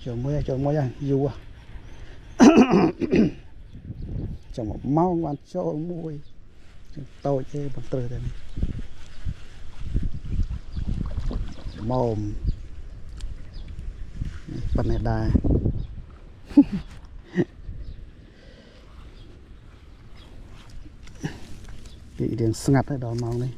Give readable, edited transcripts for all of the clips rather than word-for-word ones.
cho mới à dù à cho một máu ngoan cho môi tôi chơi bằng từ này mồm phần này đài bị điện ngặt ở đó màu này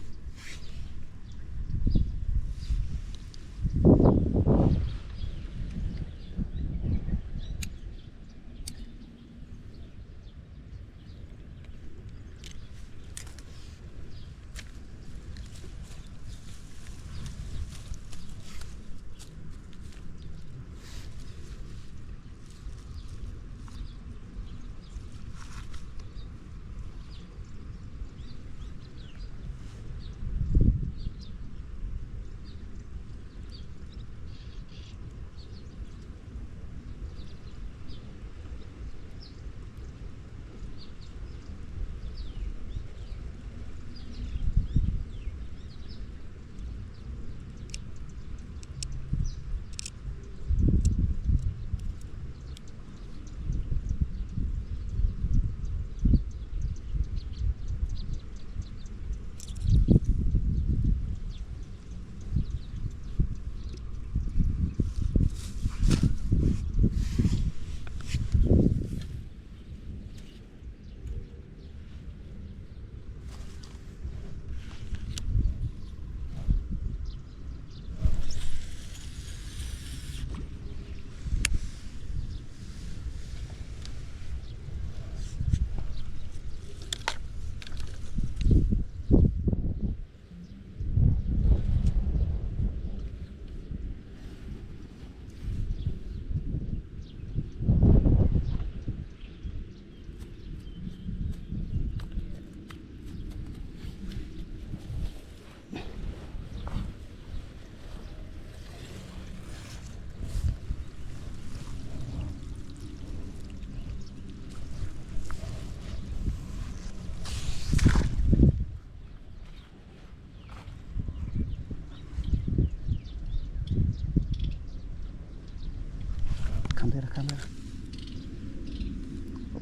camera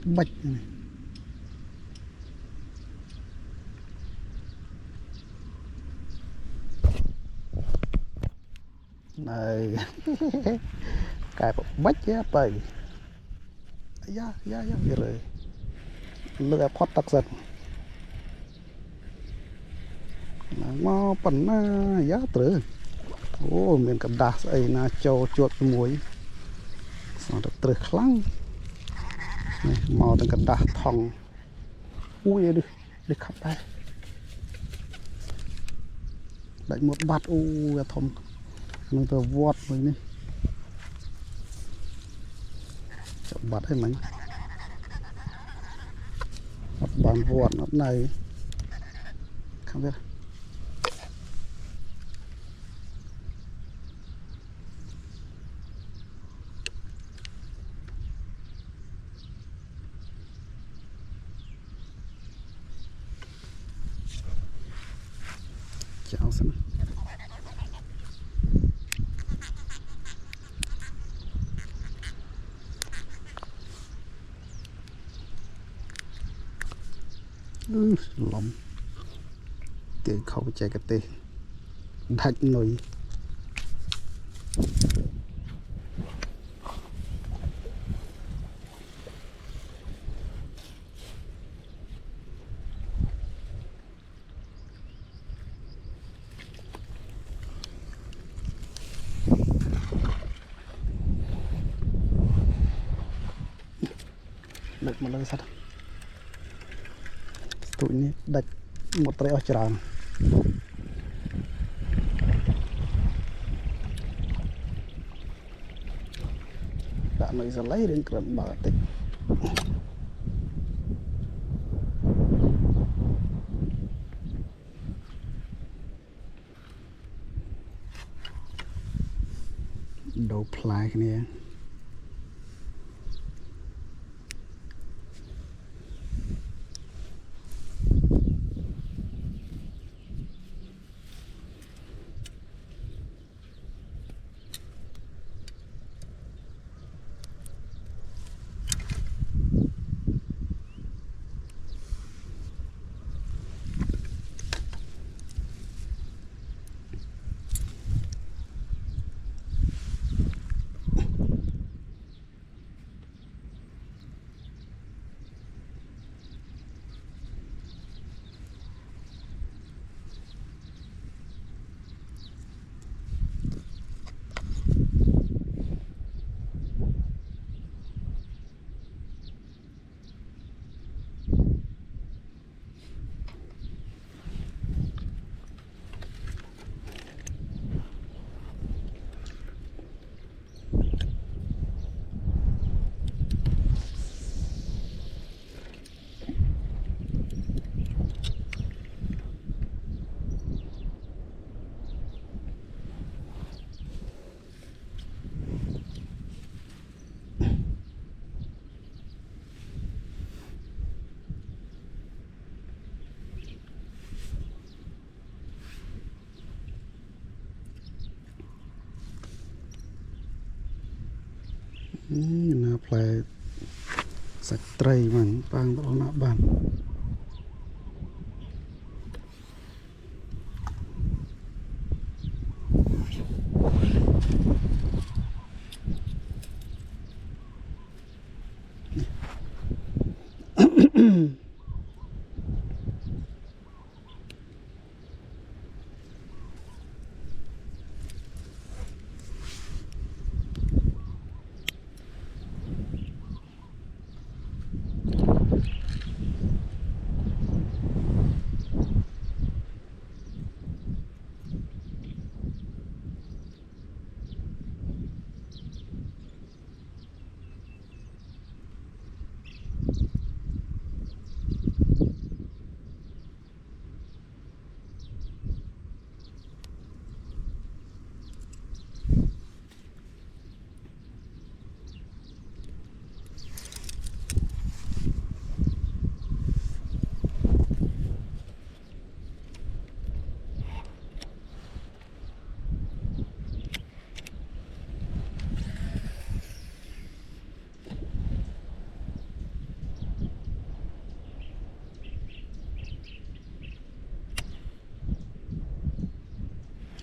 bạch này này cái bách á bầy ya vậy rồi lựa khoát tắc giật mau phần na giá tử ô mình cầm đá ấy na cho chuột muối xong được từ khăng màu từng cầm đá thòng ui đi khắp đây đánh một bát u thòng nó tờ vót mình đi chọn bát hay mấy bàn vót nó này không biết chào xem lắm cái khẩu chạy cái tê đạch nồi đạch một lần sắt tụi này đạch một trái ở tràn đã nói ra lấy đến cần bảo tịch đầu plai cái này น่าแปลสักไตรมันปางตระหนักบ้าน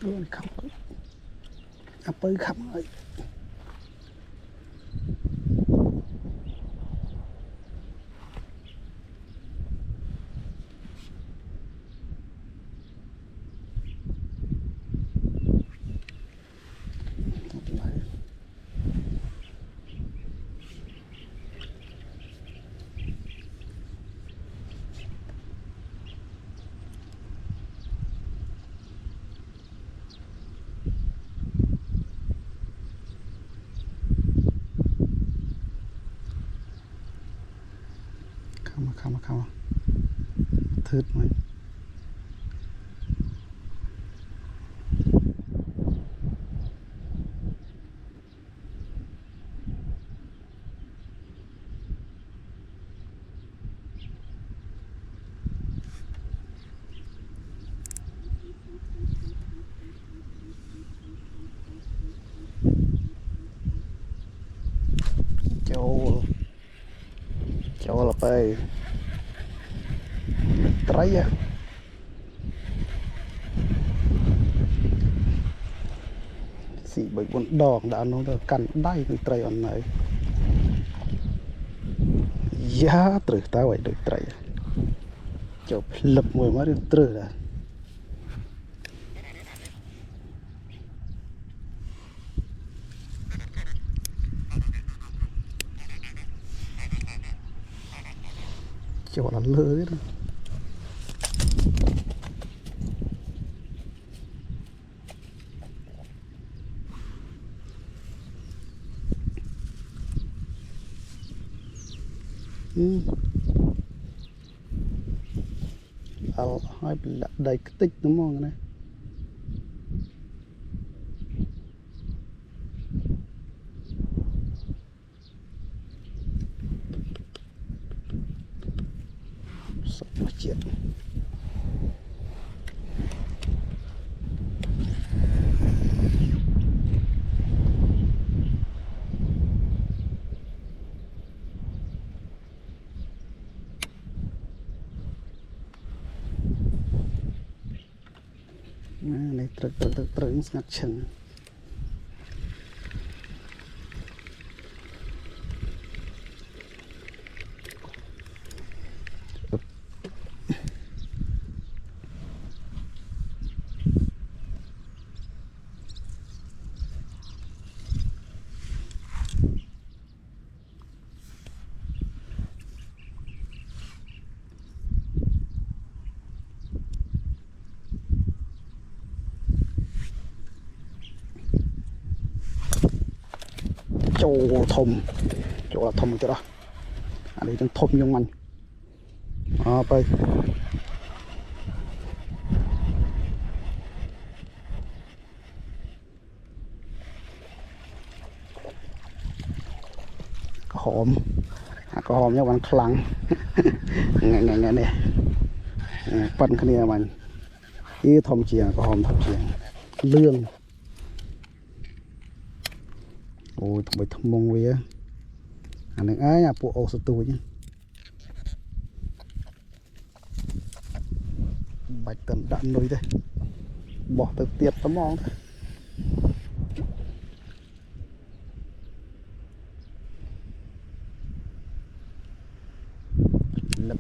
luôn không tới khắp rồi không thướt mình châu là phải trái á xị bởi con đòn đã nó được cắn đay từ trái on này giá từ tao vậy được trái chụp lập mùi mới được từ là chỗ là lơ đấy đó hai đầy tích đúng không này sắp nói chuyện này trật ngắt chân chỗ thùng chỗ là thùng chỗ đó anh đi trong thùng trong mình bay có hòm nhau bằng khăn ngày này phân cái này mình cái thùng chìa có hòm thùng chìa lương ôi thằng bay thằng mông vậy อันนึงไอ้อะปูโอสตูเนี่ยบายเติมดันเลยเด้บอกเติมเตียดตะมองเด้lập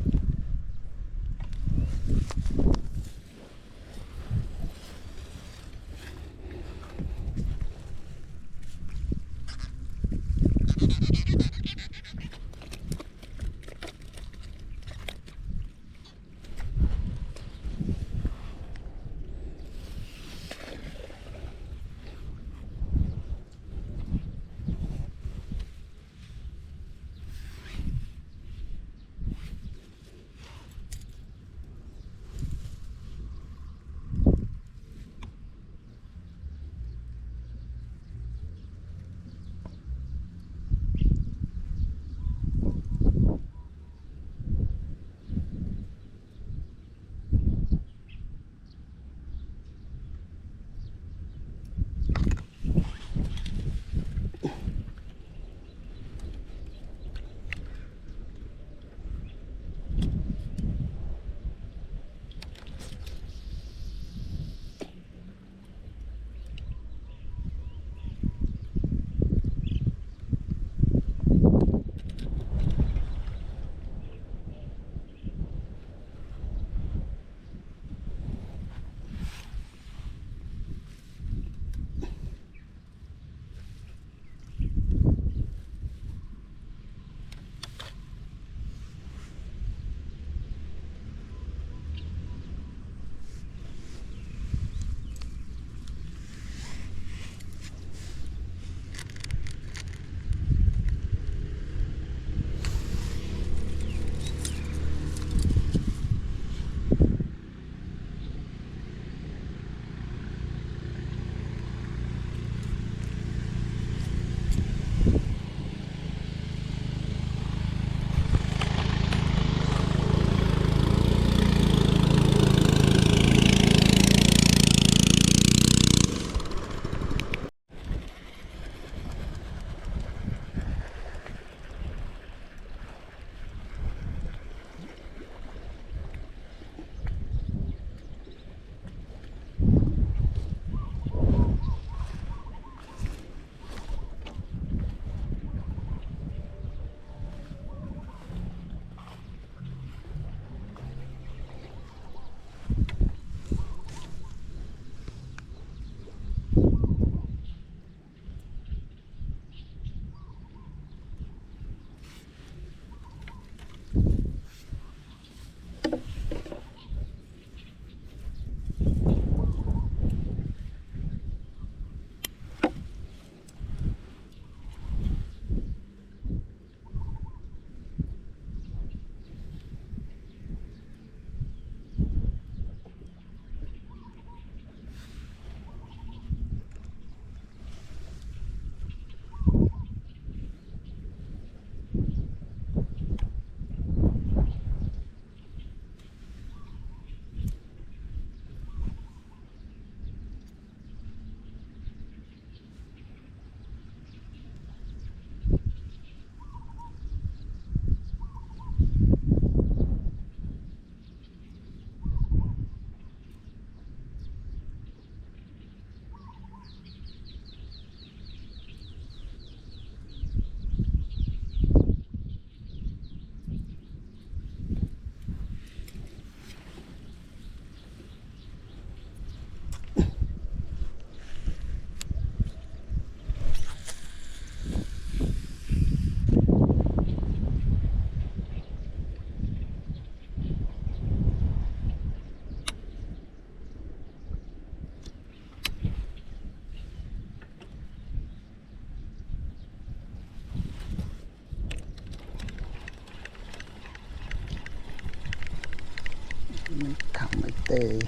khẩm mấy tê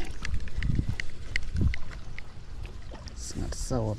ngặt sồn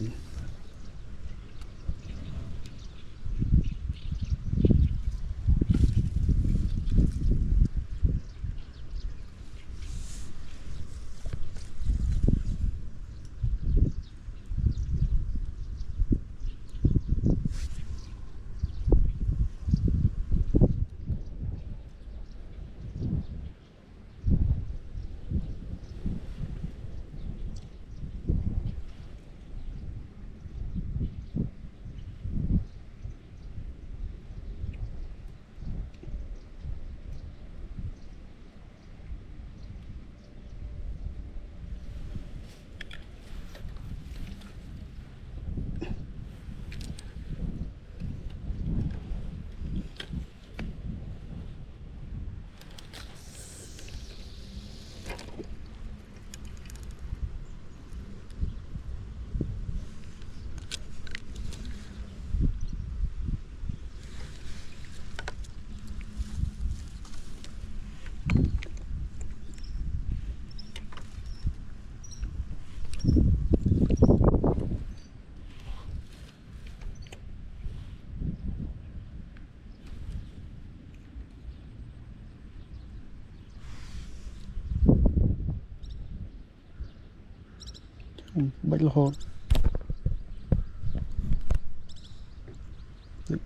bạch lô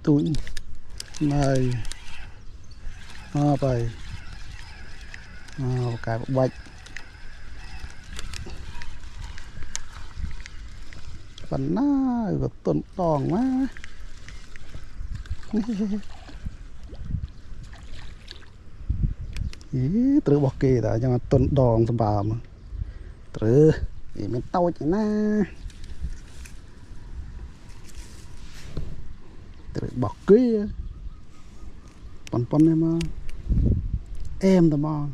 túi này vậy cái bạch phần na của tuần đòn quá ý từ bọc kì đã nhưng mà tuần đòn xong bà mà từ thì mình tao chỉ na từ bọc kì pon em tao mà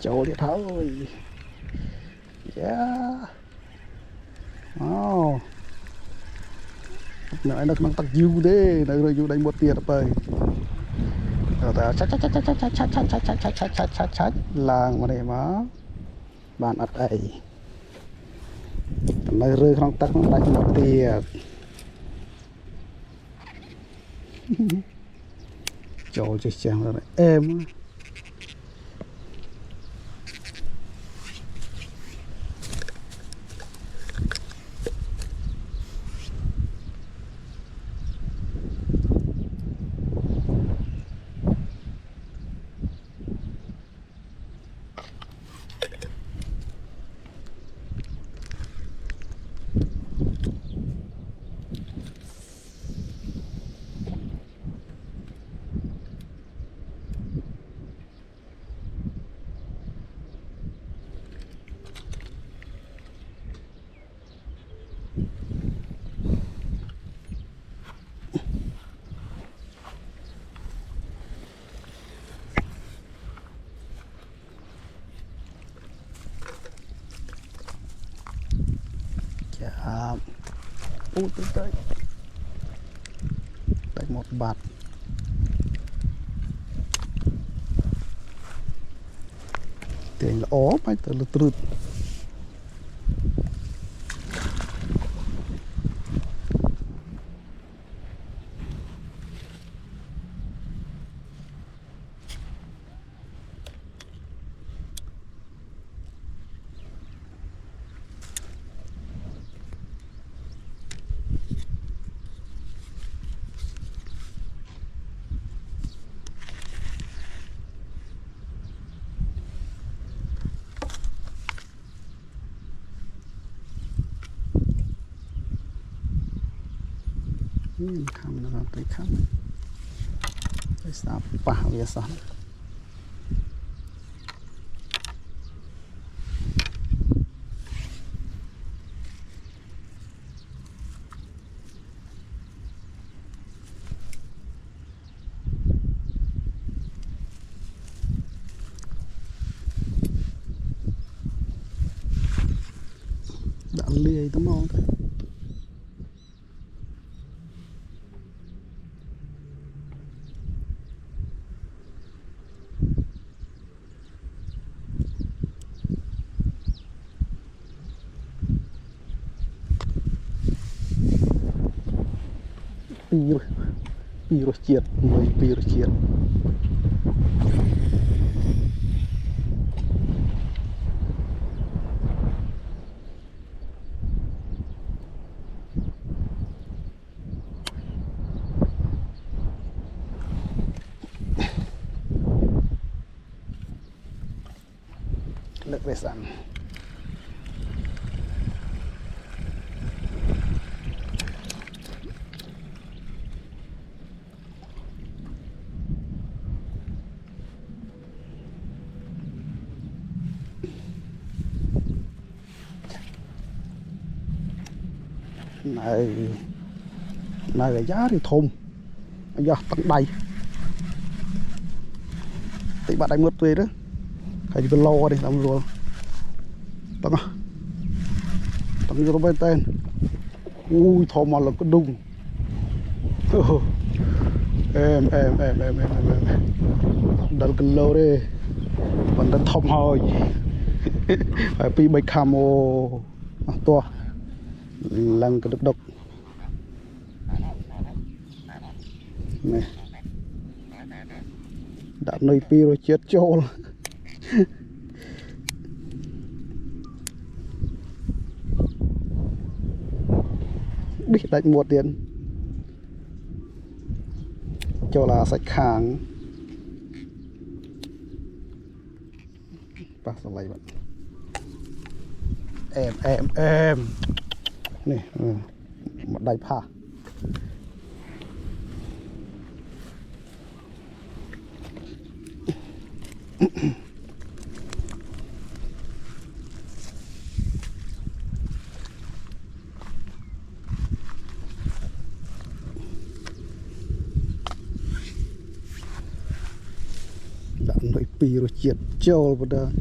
chỗ đi thôi yeah wow nãy nó tắc dư thế nó rồi dư đánh một tiền rồi rồi ta chát làng mà đây mà bạn ắt ấy nơi rơi không tắc nó đánh một tiền chỗ chơi chàng rồi em tới đánh một bạt tiền là ó phải từ là trượt khăm nó tới khăm sao pa vậy sao đã lia tấm mong thôi pi rồi chiết người pi rồi chiết lực về sẵn này này là giá thì thùng giờ tận đầy thì bạn đánh một tuế đó cái gì lo đi làm rồi tận à tận cho nó bên tên ui thò mà là cái đùng em đợt cái lô đi vẫn đang thòng hồi phải pi bay camo to lần cái độc này đã nuôi pi rồi chết trâu biết đánh một tiền cho là sạch hàng và sao lại vậy em này một đầy pha đã nuôi pi rồi chết trâu vào đây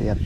tiền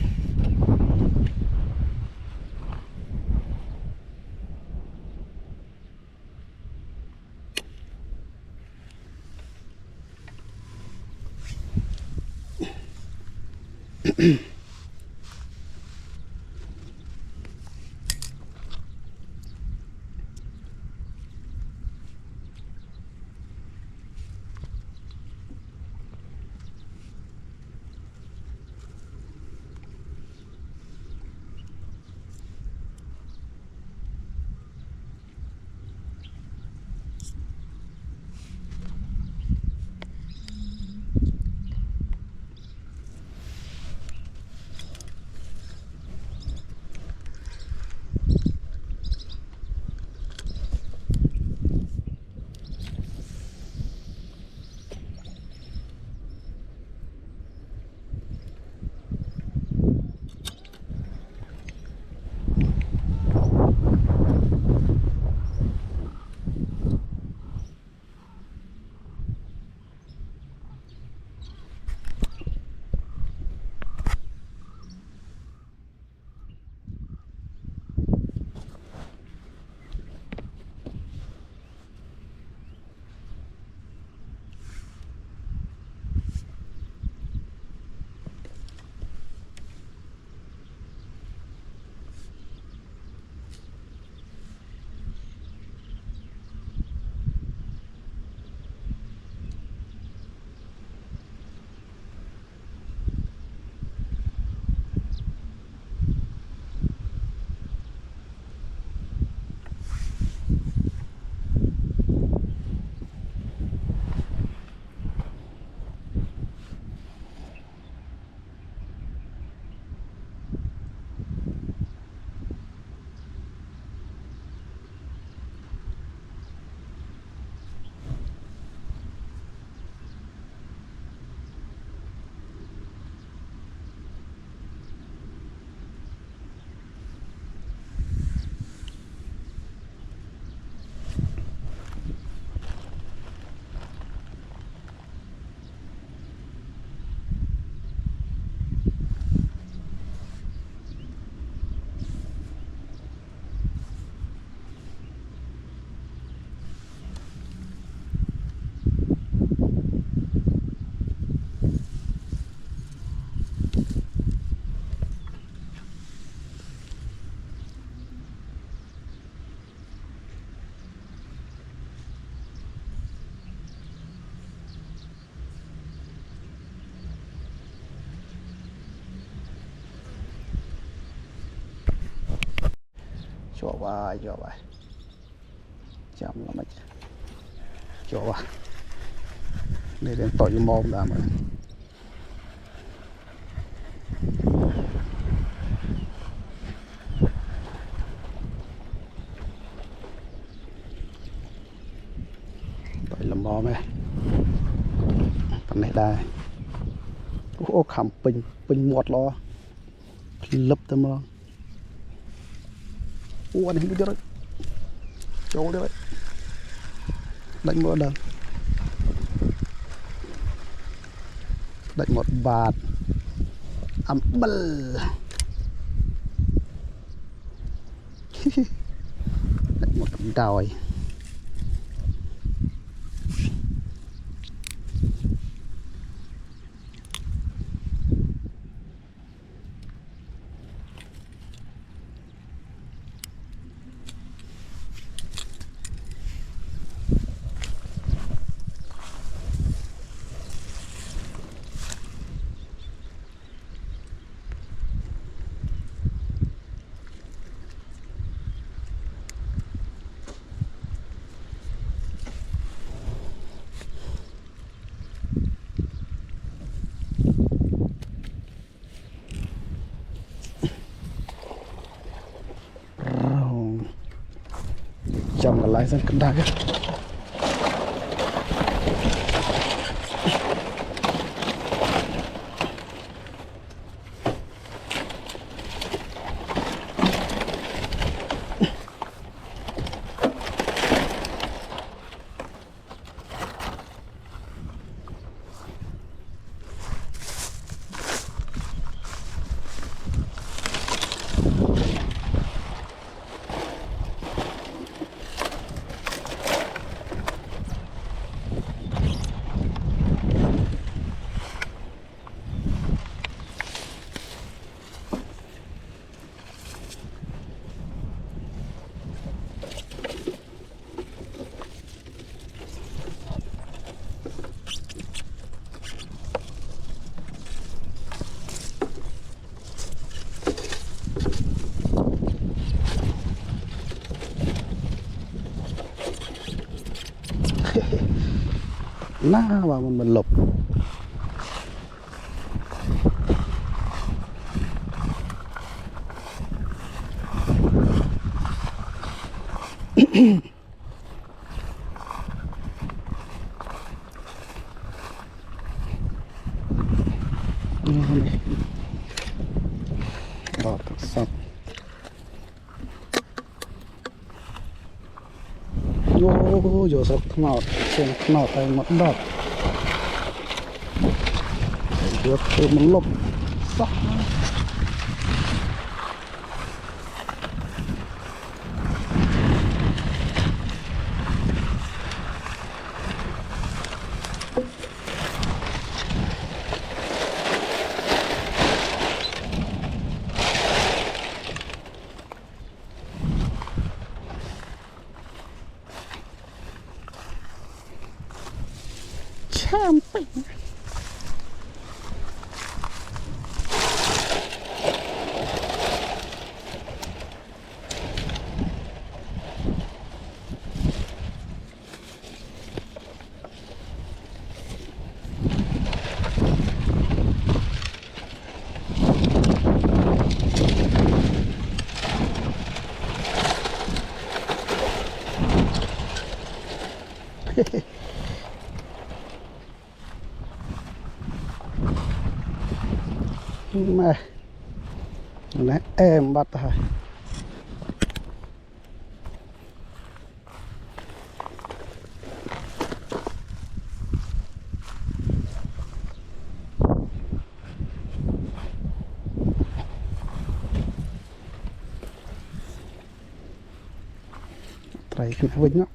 cho vai chậm là mày cho vai để đến tội mồm đã mà tội làm mồm này phần này đây ô khẩm bình một lo lấp tâm lo ô anh không biết đấy chỗ đấy đánh một lần đánh một bạt ấm bờ đánh một cặp đòi trong cái lái dân cân đa kìa ná vào mình lục đó thật sạch vô vô sọc ngọt trên ngọt tay một đọt được từ một lục sọc camping. Mà nè em bắt rồi thấy cái này vinh đó.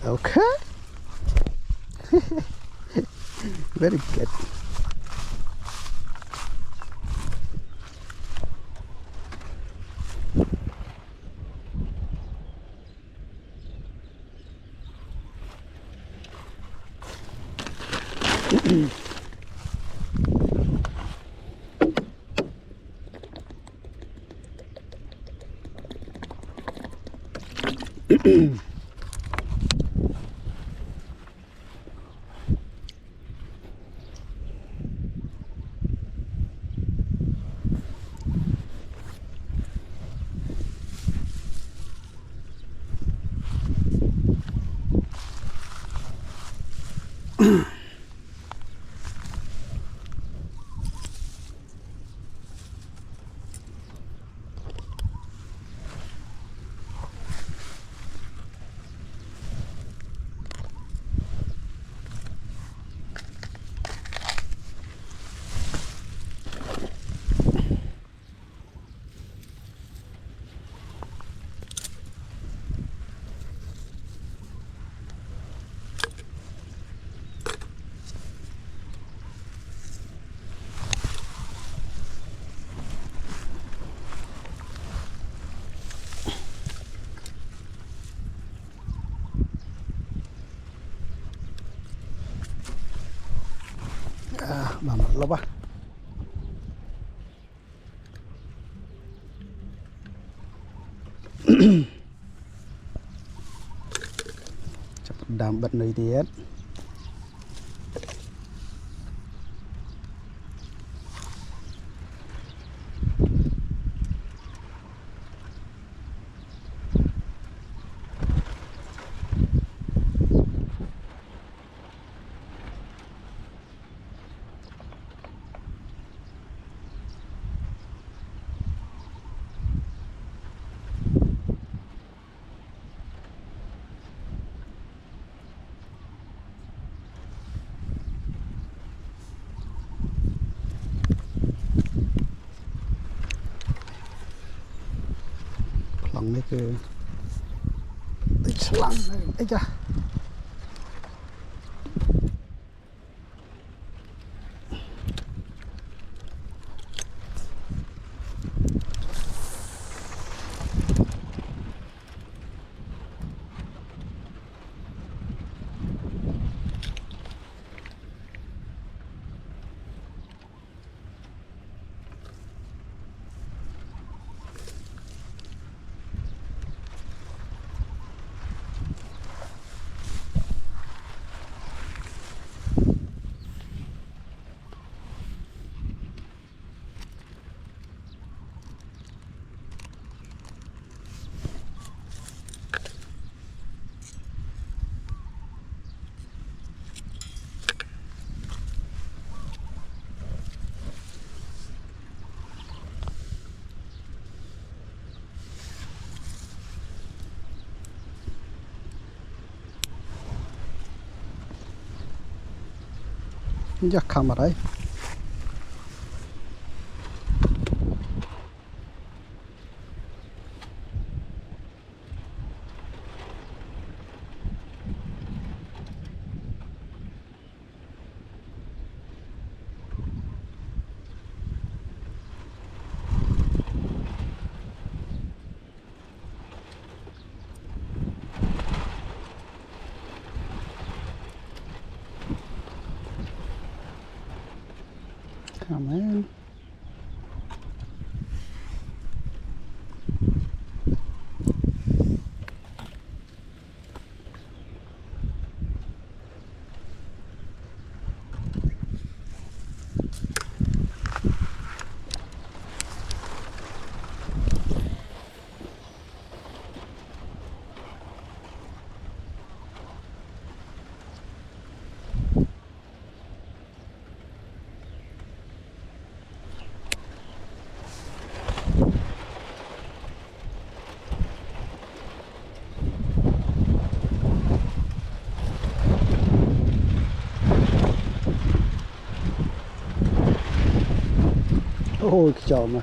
Okay. Very good. Mà lâu quá. Chắc đam bật nơi tiết. Lòng này cứ tích lăng này. Ây da. Chắc không mà đấy. Come on. Ôi cái chòm này.